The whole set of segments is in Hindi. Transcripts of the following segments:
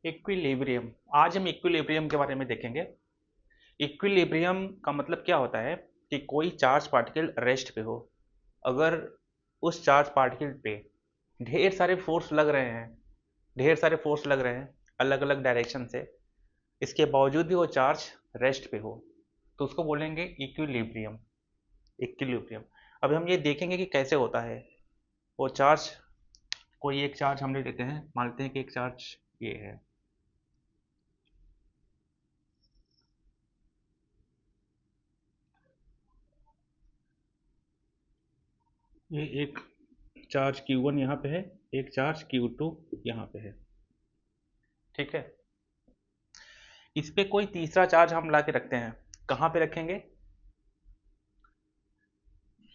इक्विलिब्रियम, आज हम इक्विलिब्रियम के बारे में देखेंगे। इक्विलिब्रियम का मतलब क्या होता है कि कोई चार्ज पार्टिकल रेस्ट पे हो। अगर उस चार्ज पार्टिकल पे ढेर सारे फोर्स लग रहे हैं, ढेर सारे फोर्स लग रहे हैं अलग अलग डायरेक्शन से, इसके बावजूद भी वो चार्ज रेस्ट पे हो, तो उसको बोलेंगे इक्विलिब्रियम। इक्विलिब्रियम। अभी हम ये देखेंगे कि कैसे होता है वो चार्ज। कोई एक चार्ज हम ले लेते हैं, मानते हैं कि एक चार्ज ये है, ये एक चार्ज Q1 यहाँ पे है, एक चार्ज Q2 यहाँ पे है। ठीक है। इस पे कोई तीसरा चार्ज हम ला के रखते हैं, कहाँ पे रखेंगे?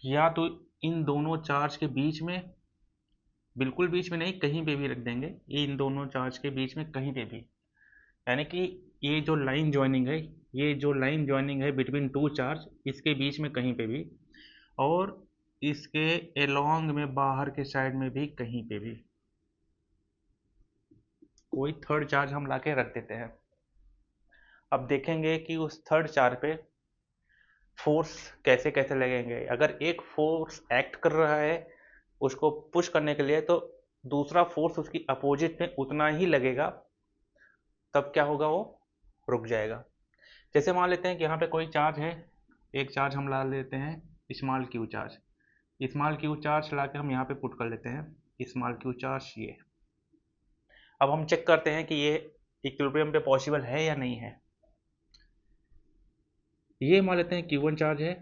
या तो इन दोनों चार्ज के बीच में, बिल्कुल बीच में नहीं, कहीं पे भी रख देंगे, ये इन दोनों चार्ज के बीच में कहीं पे भी। यानी कि ये जो लाइन ज्वाइनिंग है, ये जो लाइन ज्वाइनिंग है बिटवीन टू चार्ज, इसके बीच में कहीं पे भी, और इसके एलोंग में बाहर के साइड में भी कहीं पे भी कोई थर्ड चार्ज हम ला के रख देते हैं। अब देखेंगे कि उस थर्ड चार्ज पे फोर्स कैसे कैसे लगेंगे। अगर एक फोर्स एक्ट कर रहा है उसको पुश करने के लिए, तो दूसरा फोर्स उसकी अपोजिट में उतना ही लगेगा, तब क्या होगा, वो रुक जाएगा। जैसे मान लेते हैं कि यहाँ पे कोई चार्ज है, एक चार्ज हम ला लेते हैं small Q charge. Small Q charge ला के हम यहाँ पे पुट कर लेते हैं स्मॉल क्यू चार्ज ये। अब हम चेक करते हैं कि ये इक्विलिब्रियम पे पॉसिबल है या नहीं है। ये मान लेते हैं Q1 चार्ज है,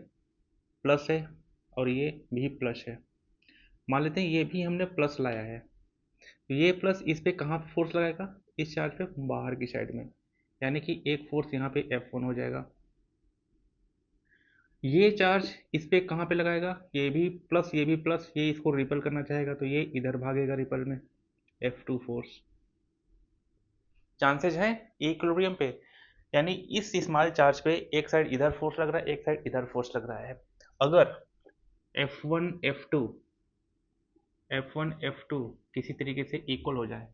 प्लस है, और ये भी प्लस है। मान लेते हैं ये भी हमने प्लस लाया है, तो ये प्लस इस पे कहाँ फोर्स लगाएगा? इस चार्ज पे बाहर की साइड में, यानी कि एक फोर्स यहाँ पे F1 हो जाएगा। ये चार्ज इस पे कहाँ पे लगाएगा? ये भी प्लस, ये भी प्लस, ये इसको रिपल करना चाहेगा तो ये इधर भागेगा रिपल में, F2 फोर्स। चांसेस हैं इक्विलिब्रियम पे, यानी इस स्मॉल चार्ज पे एक साइड इधर फोर्स लग रहा है, एक साइड इधर फोर्स लग रहा है। अगर F1 F2 F1 F2 किसी तरीके से इक्वल हो जाए,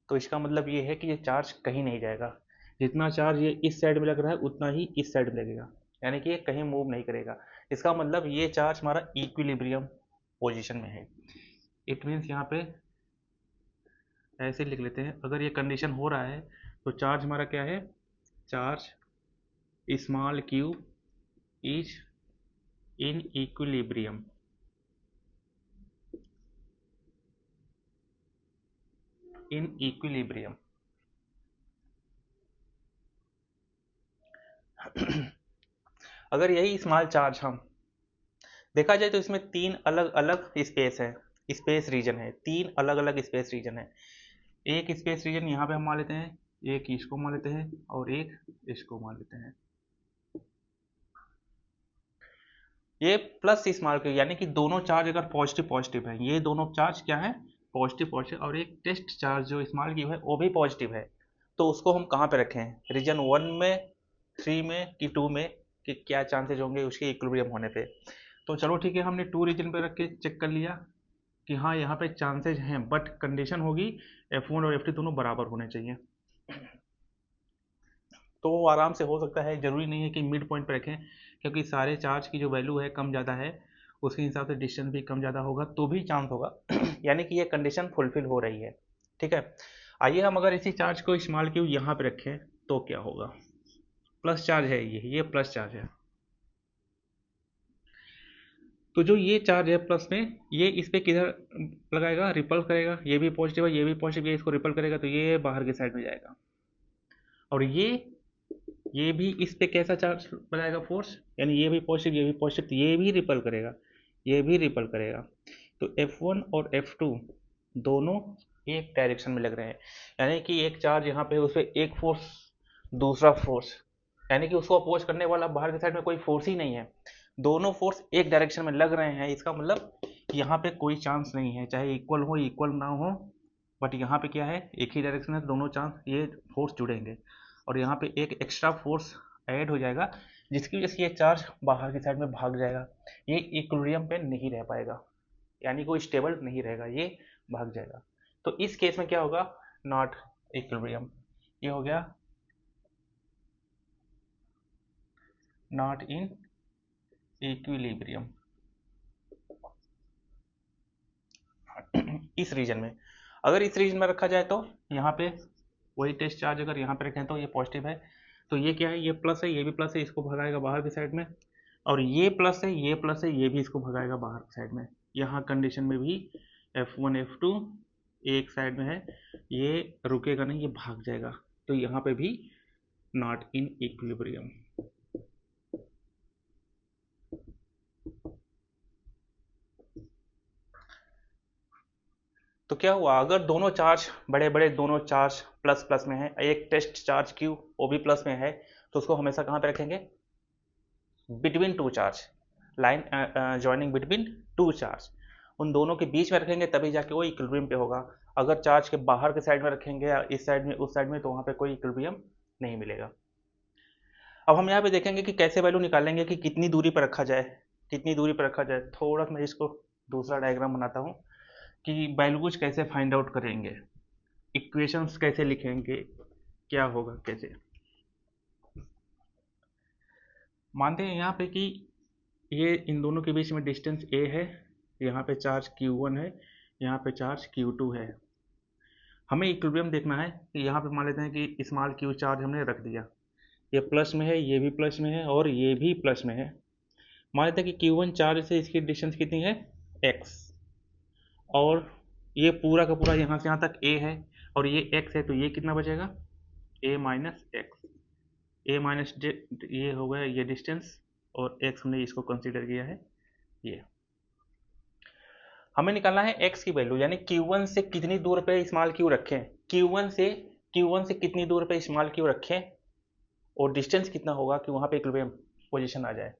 तो इसका मतलब ये है कि ये चार्ज कहीं नहीं जाएगा। जितना चार्ज ये इस साइड में लग रहा है उतना ही इस साइड में लगेगा, यानी कि ये कहीं मूव नहीं करेगा। इसका मतलब ये चार्ज हमारा इक्विलिब्रियम पोजीशन में है। इट मीन्स यहाँ पे ऐसे लिख लेते हैं, अगर ये कंडीशन हो रहा है तो चार्ज हमारा क्या है? Charge small Q is in equilibrium. In equilibrium. अगर यही स्मॉल चार्ज हम देखा जाए तो इसमें तीन अलग अलग स्पेस है, स्पेस रीजन है, तीन अलग अलग स्पेस रीजन है। एक स्पेस रीजन यहाँ पे हम मान लेते हैं, एक इसको मान लेते हैं, और एक इसको मान लेते हैं। ये प्लस स्मॉल क्यू, यानी कि दोनों चार्ज अगर पॉजिटिव पॉजिटिव है, ये दोनों चार्ज क्या है? Positive positive. और एक टेस्ट चार्ज जो स्मॉल क्यू है वो भी पॉजिटिव है, तो उसको हम कहाँ पे रखें? रीजन 1 में, 3 में कि 2 में, कि क्या चांसेज होंगे उसके इक्विलिब्रियम होने पे। तो चलो ठीक है, हमने 2 रीजन पे रख के चेक कर लिया कि हाँ यहाँ पे चांसेज हैं, बट कंडीशन होगी F1 और F2 दोनों बराबर होने चाहिए। तो वो आराम से हो सकता है, ज़रूरी नहीं है कि मिड पॉइंट पे रखें, क्योंकि सारे चार्ज की जो वैल्यू है कम ज़्यादा है, उसके हिसाब से डिस्टेंस भी कम ज़्यादा होगा तो भी चांस होगा। यानी कि ये कंडीशन फुलफिल हो रही है। ठीक है। आइए हम अगर इसी चार्ज को स्मॉल क्यू यहाँ पे रखें तो क्या होगा? प्लस चार्ज है, ये प्लस चार्ज है। तो जो ये चार्ज है प्लस में, ये इस पे किधर लगाएगा? रिपल करेगा। ये भी पॉजिटिव है, ये भी पॉजिटिव, ये इसको रिपल करेगा तो ये बाहर की साइड में जाएगा। और ये भी इस पे कैसा चार्ज बनाएगा? फोर्स। यानी ये भी पॉजिटिव, ये भी पॉजिटिव, तो ये भी रिपल करेगा, ये भी रिपल करेगा। तो F1 और F2 दोनों एक डायरेक्शन में लग रहे हैं, यानी कि एक चार्ज यहाँ पे, उस पर एक फोर्स, दूसरा फोर्स, यानी कि उसको अपोज करने वाला बाहर की साइड में कोई फोर्स ही नहीं है। दोनों फोर्स एक डायरेक्शन में लग रहे हैं, इसका मतलब यहाँ पे कोई चांस नहीं है, चाहे इक्वल हो इक्वल ना हो, बट यहाँ पे क्या है? एक ही डायरेक्शन है, दोनों चांस ये फोर्स जुड़ेंगे। और यहाँ पे एक एक्स्ट्रा फोर्स ऐड हो जाएगा, जिसकी वजह से ये चार्ज बाहर की साइड में भाग जाएगा, ये इक्विलिब्रियम पे नहीं रह पाएगा, यानी कोई स्टेबल नहीं रहेगा, ये भाग जाएगा। तो इस केस में क्या होगा, नॉट इक्विलिब्रियम, ये हो गया नॉट इन इक्विलिब्रियम इस रीजन में। अगर इस रीजन में रखा जाए तो यहाँ पे वही टेस्ट चार्ज अगर यहाँ पे रखें तो ये पॉजिटिव है, तो ये क्या है, ये प्लस है, ये भी प्लस है, इसको भगाएगा बाहर की साइड में, और ये प्लस है, ये प्लस है, ये भी इसको भगाएगा बाहर की साइड में। यहाँ कंडीशन में भी F1 F2 एक साइड में है, ये रुकेगा नहीं, ये भाग जाएगा, तो यहाँ पे भी नॉट इन इक्विलिब्रियम। तो क्या हुआ, अगर दोनों चार्ज बड़े बड़े दोनों चार्ज प्लस प्लस में है, एक टेस्ट चार्ज Q वो भी प्लस में है, तो उसको हमेशा कहाँ पे रखेंगे, between two charge, line joining between two charge, उन दोनों के बीच में रखेंगे तभी जाके वो इक्विलिब्रियम पे होगा। अगर चार्ज के बाहर के साइड में रखेंगे या इस साइड में उस साइड में, तो वहाँ पे कोई इक्विलिब्रियम नहीं मिलेगा। अब हम यहाँ पे देखेंगे कि कैसे वैल्यू निकालेंगे कि कितनी दूरी पर रखा जाए, कितनी दूरी पर रखा जाए। थोड़ा सा मैं इसको दूसरा डायग्राम बनाता हूँ कि वैल्यूज कैसे फाइंड आउट करेंगे, इक्वेशंस कैसे लिखेंगे, क्या होगा कैसे। मानते हैं यहाँ पे कि ये इन दोनों के बीच में डिस्टेंस a है, यहाँ पे चार्ज Q1 है, यहाँ पे चार्ज Q2 है। हमें इक्विलिब्रियम देखना है कि यहाँ पे मान लेते हैं कि स्मॉल q चार्ज हमने रख दिया, ये प्लस में है, ये भी प्लस में है और ये भी प्लस में है। मान लेते हैं कि Q1 चार्ज से इसकी डिस्टेंस कितनी है, x, और ये पूरा का पूरा यहाँ से यहाँ तक a है और ये x है, तो ये कितना बचेगा, a minus x, A minus ये हो गया ये डिस्टेंस, और x हमने इसको कंसीडर किया है ये। हमें निकालना है x की वैल्यू, यानी Q1 से कितनी दूर पे स्मॉल q रखें, Q1 से कितनी दूर पे स्मॉल q रखें, और डिस्टेंस कितना होगा कि वहाँ पे इक्विलिब्रियम पोजीशन आ जाए,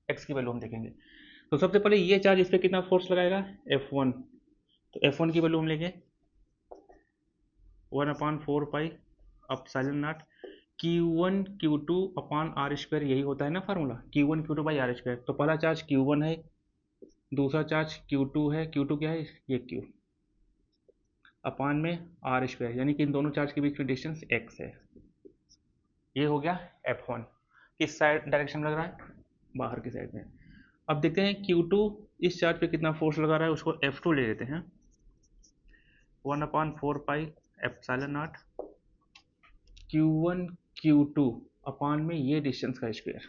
x की वैल्यू हम देखेंगे। तो सबसे पहले ये चार्ज इस पर कितना फोर्स लगाएगा, F1, तो F1 की वैल्यू हम लेंगे 1/4 pi epsilon not Q1 Q2 upon R square, यही होता है ना formula, Q1 Q2 by are square. तो पहला चार्ज Q1 है, दूसरा चार्ज Q2 है, Q2 क्या है, ये Q, अपान में आर स्क्वायर, यानी कि इन दोनों चार्ज के बीच में डिस्टेंस x है। ये हो गया F1, किस साइड डायरेक्शन लग रहा है, बाहर की साइड में। अब देखते हैं Q2 इस चार्ज पे कितना फोर्स लगा रहा है, उसको F2 ले लेते हैं, 1/4 pi epsilon not Q1 Q2 अपान में ये डिस्टेंस का स्क्वायर,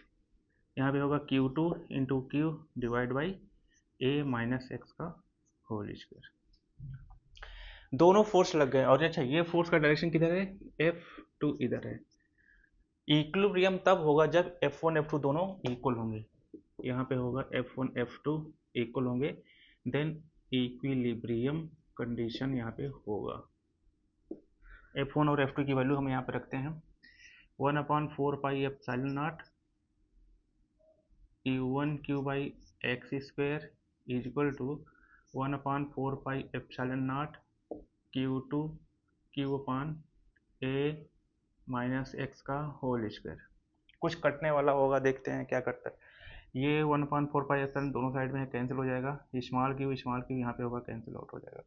यहाँ पे होगा Q2 into Q divide by a minus x का होल स्क्वायर। दोनों फोर्स लग गए, और अच्छा ये फोर्स का डायरेक्शन किधर है, F2 इधर है। इक्विलिब्रियम तब होगा जब F1 F2 दोनों इक्वल होंगे, यहाँ पे होगा F1 F2 इक्वल होंगे, देन इक्विलिब्रियम कंडीशन यहाँ पे होगा। F1 और F2 की वैल्यू हम यहाँ पे रखते हैं 1/4 pi epsilon not Q1 Q by x square is equal to 1/4 pi epsilon not Q2 Q upon a minus x का होल स्क्वायर। कुछ कटने वाला होगा, देखते हैं क्या करता है। ये 1/4 पाई एप्सिलॉन दोनों साइड में कैंसिल हो जाएगा, स्मॉल क्यू यहाँ पे होगा कैंसिल आउट हो जाएगा।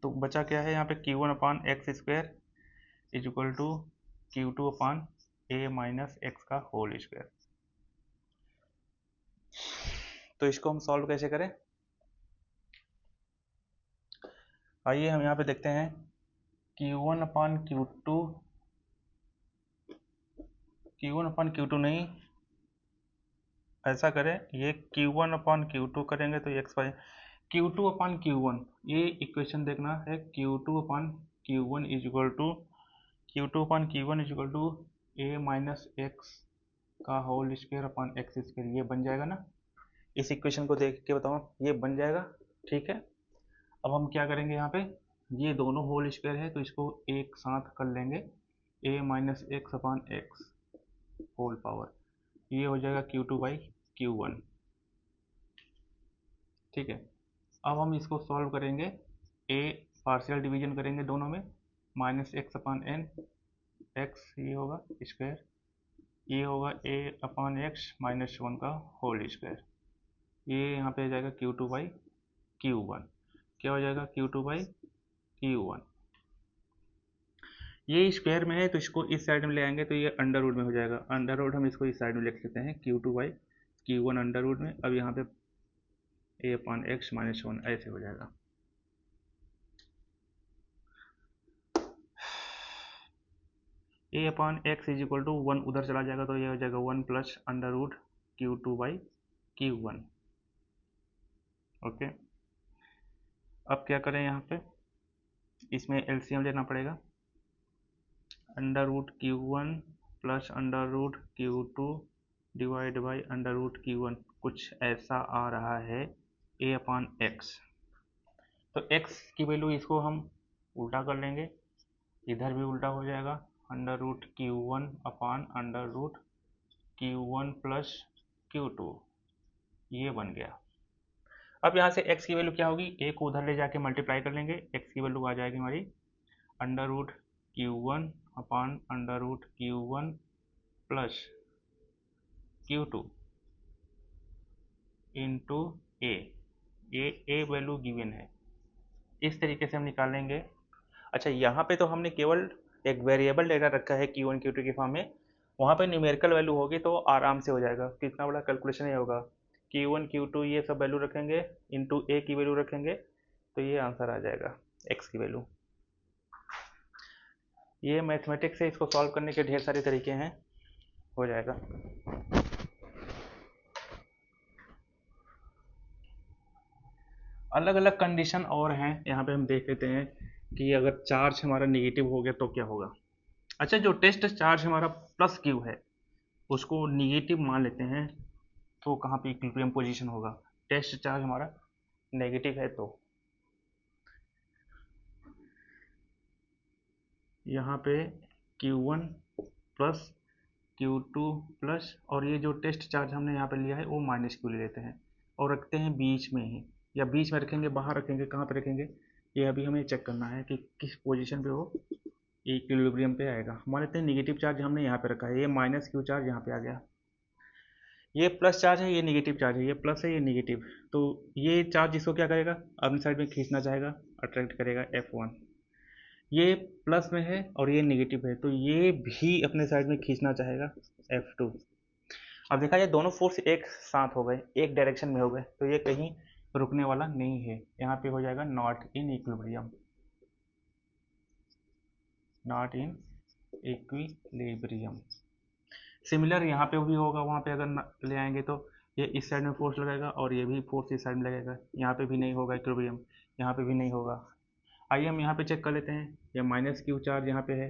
तो बचा क्या है यहाँ पे, Q1 upon x square is equal to Q2 upon a minus x का होल स्क्वायर। तो इसको हम सॉल्व कैसे करें, आइए हम यहाँ पे देखते हैं Q1 अपान Q2 नहीं, ऐसा करें, ये Q1 अपान Q2 करेंगे तो x Y, Q2 upon Q1, ये इक्वेशन देखना है, Q2 upon Q1 is equal to Q2 upon Q1 is equal to a minus x का whole square upon x square, ये बन जाएगा ना। इस इक्वेशन को देख के बताओ, ये बन जाएगा, ठीक है। अब हम क्या करेंगे, यहाँ पे ये दोनों होल स्क्वायर है तो इसको एक साथ कर लेंगे, a minus x upon x whole power, ये हो जाएगा Q2 बाई Q1, ठीक है। अब हम इसको सॉल्व करेंगे, a पार्शियल डिवीजन करेंगे दोनों में, माइनस एक्स अपान एन एक्स ये होगा स्क्वायर, ये होगा ए अपॉन एक्स माइनस वन का होल स्क्वायर, ये यहाँ पे आ जाएगा Q2/Q1, क्या हो जाएगा Q2/Q1। ये स्क्वायर में है तो इसको इस साइड में ले आएंगे तो ये अंडर रूट में हो जाएगा, अंडर रूट हम इसको इस साइड में लिख लेते हैं Q2/Q1 अंडर रूट में। अब यहाँ पे a upon x minus one ऐसे हो जाएगा। A upon x is equal to one उधर चला जाएगा तो ये हो जाएगा 1 plus under root Q2/Q1। Okay, अब क्या करें, यहाँ पे इसमें एलसीएम लेना पड़ेगा। Under root Q1 plus under root Q2 divide by under root Q1, कुछ ऐसा आ रहा है ए अपॉन एक्स। तो एक्स की वैल्यू इसको हम उल्टा कर लेंगे, इधर भी उल्टा हो जाएगा, under root Q1 upon under root Q1 plus Q2, ये बन गया। अब यहाँ से x की वैल्यू क्या होगी, a को उधर ले जाके मल्टीप्लाई कर लेंगे, x की वैल्यू आ जाएगी हमारी under root Q1 upon under root Q1 plus Q2 into a value given है, इस तरीके से हम निकालेंगे। अच्छा, यहाँ पे तो हमने केवल एक वेरिएबल डेटा रखा है Q1 Q2 के फॉर्म में, वहाँ पे न्यूमेरिकल वैल्यू होगी तो आराम से हो जाएगा, कितना बड़ा कैलकुलेशन ही होगा। Q1 Q2 ये सब वैल्यू रखेंगे, इंटू ए की वैल्यू रखेंगे, तो ये आंसर आ जाएगा x की वैल्यू। ये मैथमेटिक्स से इसको सॉल्व करने के ढेर सारे तरीके हैं, हो जाएगा। अलग अलग कंडीशन और हैं, यहाँ पे हम देख लेते हैं कि अगर चार्ज हमारा नेगेटिव हो गया तो क्या होगा। अच्छा, जो टेस्ट चार्ज हमारा प्लस क्यू है उसको नेगेटिव मान लेते हैं, तो कहाँ पे इक्विलिब्रियम पोजीशन होगा, टेस्ट चार्ज हमारा नेगेटिव है तो यहाँ पे Q1 प्लस Q2 प्लस, और ये जो टेस्ट चार्ज हमने यहाँ पे लिया है वो माइनस क्यू ले लेते हैं और रखते हैं बीच में ही, या बीच में रखेंगे, बाहर रखेंगे, कहाँ पे रखेंगे, ये अभी हमें चेक करना है कि किस पोजीशन पे वो इक्विलिब्रियम पे आएगा। मान लेते हैं नेगेटिव चार्ज हमने यहाँ पे रखा है, ये माइनस क्यू चार्ज यहाँ पे आ गया, ये प्लस चार्ज है, ये नेगेटिव चार्ज है, ये प्लस है, ये नेगेटिव, तो ये चार्ज इसको क्या करेगा, अपनी साइड में खींचना चाहेगा, अट्रैक्ट करेगा F1। ये प्लस में है और ये नेगेटिव है तो ये भी अपने साइड में खींचना चाहेगा F2। अब देखा जाए दोनों फोर्स एक साथ हो गए, एक डायरेक्शन में हो गए, तो ये कहीं रुकने वाला नहीं है, यहाँ पे हो जाएगा not in equilibrium, not in equilibrium. Similar यहाँ पे भी होगा, वहाँ पे अगर ले आएंगे तो ये इस साइड में फोर्स लगाएगा और ये भी फोर्स इस साइड में लगेगा, यहाँ पे भी नहीं होगा इक्विलिब्रियम, यहाँ पे भी नहीं होगा। आइए हम यहाँ पे चेक कर लेते हैं, ये माइनस क्यू चार्ज यहाँ पे है,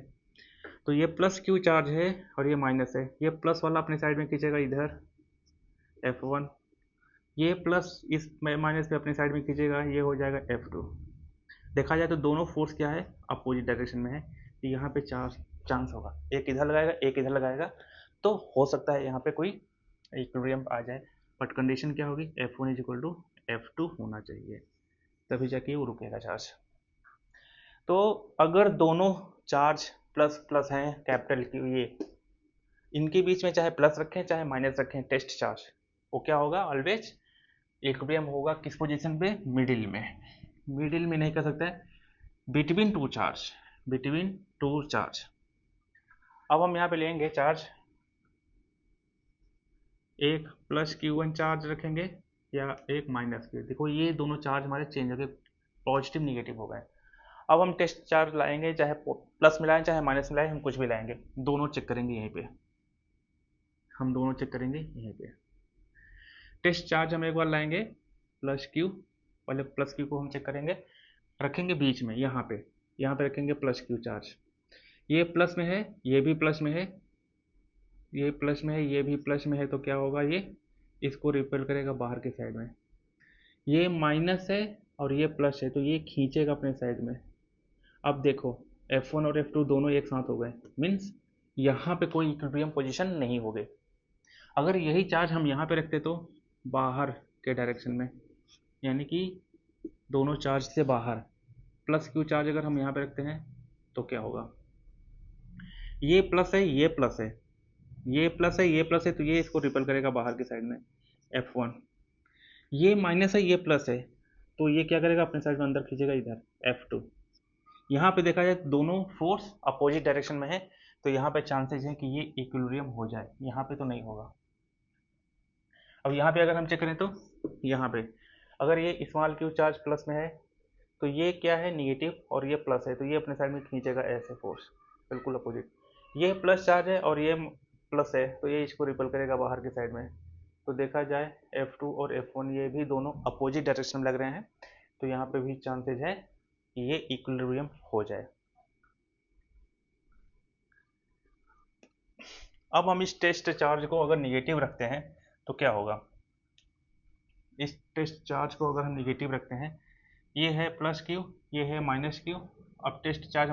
तो ये प्लस क्यू चार्ज है और ये माइनस है, ये प्लस वाला अपने साइड में खींचेगा इधर F1, ये प्लस इस माइनस पे अपने साइड में खींचेगा, ये हो जाएगा F2। देखा जाए तो दोनों फोर्स क्या है, अपोजिट डायरेक्शन में है, तो यहाँ पे चांस होगा, एक इधर लगाएगा एक इधर लगाएगा, तो हो सकता है यहाँ पे कोई इक्विलिब्रियम आ जाए, बट कंडीशन क्या होगी, F1 is equal to F2 होना चाहिए, तभी जाके वो रुकेगा चार्ज। तो अगर दोनों चार्ज प्लस प्लस हैं कैपिटल की, ये इनके बीच में चाहे प्लस रखें चाहे माइनस रखें टेस्ट चार्ज, वो क्या होगा, ऑलवेज इक्विलिब्रियम होगा किस पोजीशन पे, मिडिल में। मिडिल में नहीं कर सकते, between two charge, between two charge. अब हम यहाँ पे लेंगे चार्ज, एक प्लस Q1 चार्ज रखेंगे या एक माइनस Q, देखो ये दोनों चार्ज हमारे चेंज हो गए, पॉजिटिव निगेटिव हो गए। अब हम टेस्ट चार्ज लाएंगे, चाहे प्लस मिलाएं चाहे माइनस मिलाएं, हम कुछ भी लाएंगे, दोनों चेक करेंगे यहीं पे, हम दोनों चेक करेंगे यहीं पे। टेस्ट चार्ज हम एक बार लाएंगे प्लस Q, पहले प्लस Q को हम चेक करेंगे, रखेंगे बीच में, यहाँ पे रखेंगे प्लस Q चार्ज, ये प्लस में है ये भी प्लस में है, ये प्लस में है ये भी प्लस में है, तो क्या होगा, ये इसको रिपेल करेगा बाहर के साइड में, ये माइनस है और ये प्लस है तो ये खींचेगा अपने साइड में। अब देखो F1 और F2 दोनों एक साथ हो गए, मीन्स यहाँ पे कोई इक्विलिब्रियम पोजीशन नहीं हो गई। अगर यही चार्ज हम यहाँ पे रखते तो बाहर के डायरेक्शन में, यानी कि दोनों चार्ज से बाहर, प्लस Q चार्ज अगर हम यहाँ पे रखते हैं तो क्या होगा, ये प्लस है, ये प्लस है, ये प्लस है, ये प्लस है, तो ये इसको रिपल करेगा बाहर की साइड में F1। ये माइनस है, ये प्लस है, तो ये क्या करेगा अपने साइड में अंदर खींचेगा इधर F2। यहाँ पे देखा जाए दोनों फोर्स अपोजिट डायरेक्शन में है, तो यहाँ पे चांसेस है कि ये इक्विलिब्रियम हो जाए, यहाँ पे तो नहीं होगा। अब यहाँ पे अगर हम चेक करें तो यहाँ पे अगर ये स्मॉल क्यू चार्ज प्लस में है तो ये क्या है निगेटिव और ये प्लस है, तो ये अपने साइड में खींचेगा ऐसे फोर्स बिल्कुल अपोजिट। ये प्लस चार्ज है और ये प्लस है, तो ये इसको रिपल करेगा बाहर की साइड में। तो देखा जाए F2 और F1 ये भी दोनों अपोजिट डायरेक्शन में लग रहे हैं, तो यहाँ पे भी चांसेज है कि ये इक्विलिब्रियम हो जाए। अब हम इस टेस्ट चार्ज को अगर निगेटिव रखते हैं तो क्या होगा। इस टेस्ट चार्ज को अगर हम निगेटिव रखते हैं, ये है प्लस क्यू, ये है माइनस क्यू। अब टेस्ट चार्ज